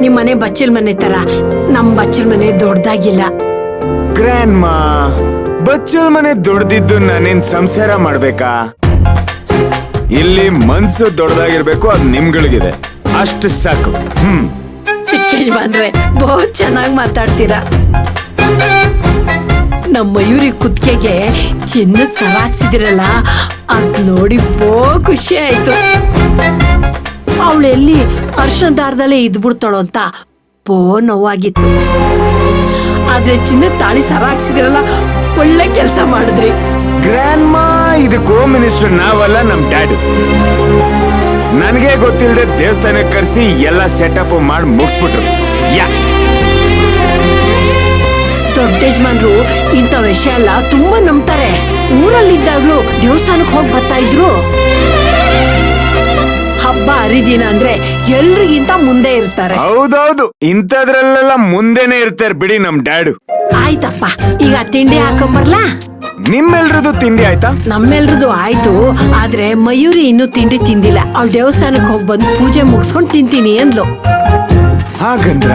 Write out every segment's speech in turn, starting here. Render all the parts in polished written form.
ನಿಮ್ ಮನೆ ಬಚ್ಚಲ್ ಮನೆ ತರ ನಮ್ ಬಚ್ಚಲ್ ಮನೆ ದೊಡ್ಡದಾಗಿಲ್ಲ. ಗ್ರ್ಯಾಂಡ್ ಮಾ, ಬಚ್ಚಲ್ ಮನೆ ದೊಡ್ಡದಿದ್ದು ನಾನೇನ್ ಸಂಸಾರ ಮಾಡ್ಬೇಕಾ? ಇಲ್ಲಿ ಮನ್ಸು ದೊಡ್ಡದಾಗಿರ್ಬೇಕು, ಅದು ನಿಮ್ಗಳಿಗಿದೆ, ಅಷ್ಟು ಸಾಕು. ಚಿಕ್ಕ ಯಜಮಾನ್ರೆ ಬಹುತ್ ಚೆನ್ನಾಗಿ ಮಾತಾಡ್ತೀರಾ. ನಮ್ಮ ಮಯೂರಿ ಕುತ್ತಿಗೆಗೆ ಚಿನ್ನದ ಸರ ಹಾಕ್ಸಿದಿರಲ್ಲ, ಅದ್ ನೋಡಿ ಖುಷಿ ಆಯ್ತು. ಅವಳೆಲ್ಲಿ ಅರ್ಶದಾರದಲ್ಲೇ ಇದ್ಬಿಡ್ತಾಳು ಅಂತ ನೋವಾಗಿತ್ತು. ಆದ್ರೆ ಚಿನ್ನದ ತಾಳಿ ಸರ ಹಾಕ್ಸಿದಿರಲ್ಲ, ಒಳ್ಳೆ ಕೆಲಸ ಮಾಡಿದ್ರಿ. ಗ್ರ್ಯಾಂಡ್ ಮಾ, ಇದಕ್ಕೆ ಹೋಮ್ ಮಿನಿಸ್ಟರ್ ನಾವಲ್ಲ, ನಮ್ ಡ್ಯಾಡ್. ನನ್ಗೆ ಗೊತ್ತಿಲ್ಲದೆ ದೇವಸ್ಥಾನಕ್ಕೆ ಕರ್ಸಿ ಎಲ್ಲ ಸೆಟಪ್ ಮಾಡಿ ಮುಗಿಸ್ಬಿಟ್ರು. ದೊಡ್ಡ ಯಜಮಾನ್ರು ಇಂಥ ವಿಷಯ ಎಲ್ಲ ತುಂಬಾ ನಂಬ್ತಾರೆ. ಊರಲ್ಲಿದ್ದಾಗ್ಲೂ ದೇವಸ್ಥಾನಕ್ಕೆ ಹೋಗಿ ಬರ್ತಾ ಇದ್ರು. ಹಬ್ಬ ಹರಿದಿನ ಅಂದ್ರೆ ಎಲ್ರಿಗಿಂತ ಮುಂದೆ ಇರ್ತಾರೆ. ಹೌದೌದು, ಇಂಥದ್ರಲ್ಲೆಲ್ಲ ಮುಂದೆನೆ ಇರ್ತಾರೆ ಬಿಡಿ ನಮ್ ಡ್ಯಾಡು. ಆಯ್ತಪ್ಪ, ಈಗ ತಿಂಡಿ ಹಾಕೊಂಬರ್ಲಾ? ನಿಮ್ಮೆಲ್ರದು ತಿಂಡಿ ಆಯ್ತಾ? ನಮ್ಮೆಲ್ರದು ಆಯ್ತು, ಆದ್ರೆ ಮಯೂರಿ ಇನ್ನೂ ತಿಂಡಿ ತಿಂದಿಲ್ಲ. ಅವಳು ದೇವಸ್ಥಾನಕ್ಕೆ ಹೋಗಿ ಬಂದು ಪೂಜೆ ಮುಗಿಸ್ಕೊಂಡು ತಿಂತೀನಿ ಅಂದ್ಲು. ಹಾಗಂದ್ರ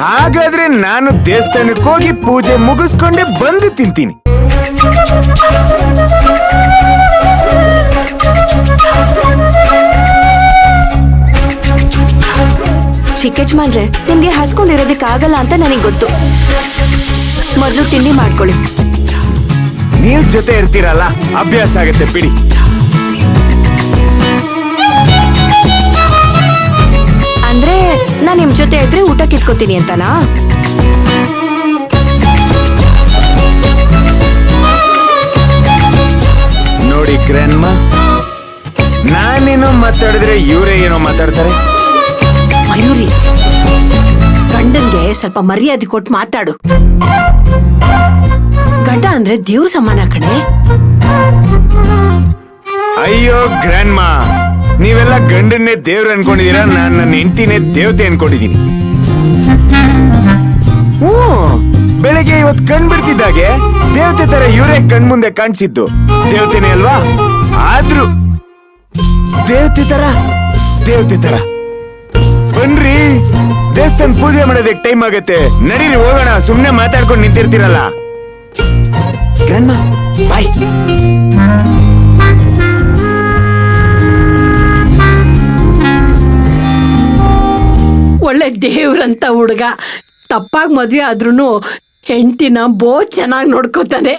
ಹಾಗಾದ್ರೆ ನಾನು ದೇವಸ್ಥಾನಕ್ಕೆ ಹೋಗಿ ಪೂಜೆ ಮುಗಿಸ್ಕೊಂಡೆ ಬಂದು ತಿಂತೀನಿ. ಚಿಕ್ಕ ಯಜಮಾನ್ರೆ, ನಿಮ್ಗೆ ಹಸ್ಕೊಂಡಿರೋದಕ್ಕಾಗಲ್ಲ ಅಂತ ನನಗೆ ಗೊತ್ತು. ಮೊದಲು ತಿಂಡಿ ಮಾಡ್ಕೊಳ್ಳಿ. ನೀವ್ ಜೊತೆ ಇರ್ತೀರಲ್ಲ, ಅಭ್ಯಾಸ ಆಗತ್ತೆ ಬಿಡಿ. ಅಂದ್ರೆ ನಾನ್ ನಿಮ್ ಜೊತೆ ಇದ್ರೆ ಊಟಕ್ಕೆ ಇಟ್ಕೋತೀನಿ ಅಂತನಾ? ನೋಡಿ ಗ್ರ್ಯಾಂಡ್ ಮಾ, ನಾನೇನೋ ಮಾತಾಡಿದ್ರೆ ಇವರೇ ಏನೋ ಮಾತಾಡ್ತಾರೆ. ಮಯೂರಿ, ಗಂಡನ್ಗೆ ಸ್ವಲ್ಪ ಮರ್ಯಾದೆ ಕೊಟ್ಟು ಮಾತಾಡು. ಗಂಡ ಅಂದ್ರೆ ದೇವ್ರ ಸಮಾನ ಕಣೆ. ಅಯ್ಯೋ ಗ್ರ್ಯಾಂಡ್ ಮಾ, ನೀವೆಲ್ಲ ಗಂಡನ್ನೇ ದೇವ್ರ ಅನ್ಕೊಂಡಿದೀರಾ, ನಾನ್ ನನ್ನ ಹೆಂಡತಿನೇ ದೇವತೆ ಅನ್ಕೊಂಡಿದೀನಿ. ಬೆಳಗ್ಗೆ ಇವತ್ ಕಣ್ ಬಿಡ್ತಿದ್ದಾಗೆ ದೇವತೆ ತರ ಇವರೇ ಕಣ್ ಮುಂದೆ ಕಾಣಿಸಿದ್ದು. ದೇವತೆನೇ ಅಲ್ವಾ? ಆದ್ರೂ ದೇವತೆ ತರ ಬನ್ರಿ, ದೇವಸ್ಥಾನ ಪೂಜೆ ಮಾಡೋದಕ್ಕೆ ಟೈಮ್ ಆಗತ್ತೆ. ನಡೀರಿ ಹೋಗೋಣ, ಸುಮ್ನೆ ಮಾತಾಡ್ಕೊಂಡು ನಿಂತಿರ್ತೀರಲ್ಲ. ಗ್ರ್ಯಾಂಡ್ ಮಾ, ಬಾಯ್. ಒಳ್ಳೆ ದೇವ್ರಂತ ಹುಡುಗ. ತಪ್ಪಾಗಿ ಮದ್ವೆ ಆದ್ರೂನು ಹೆಂಡತಿನ ಚೆನ್ನಾಗಿ ನೋಡ್ಕೋತಾನೆ.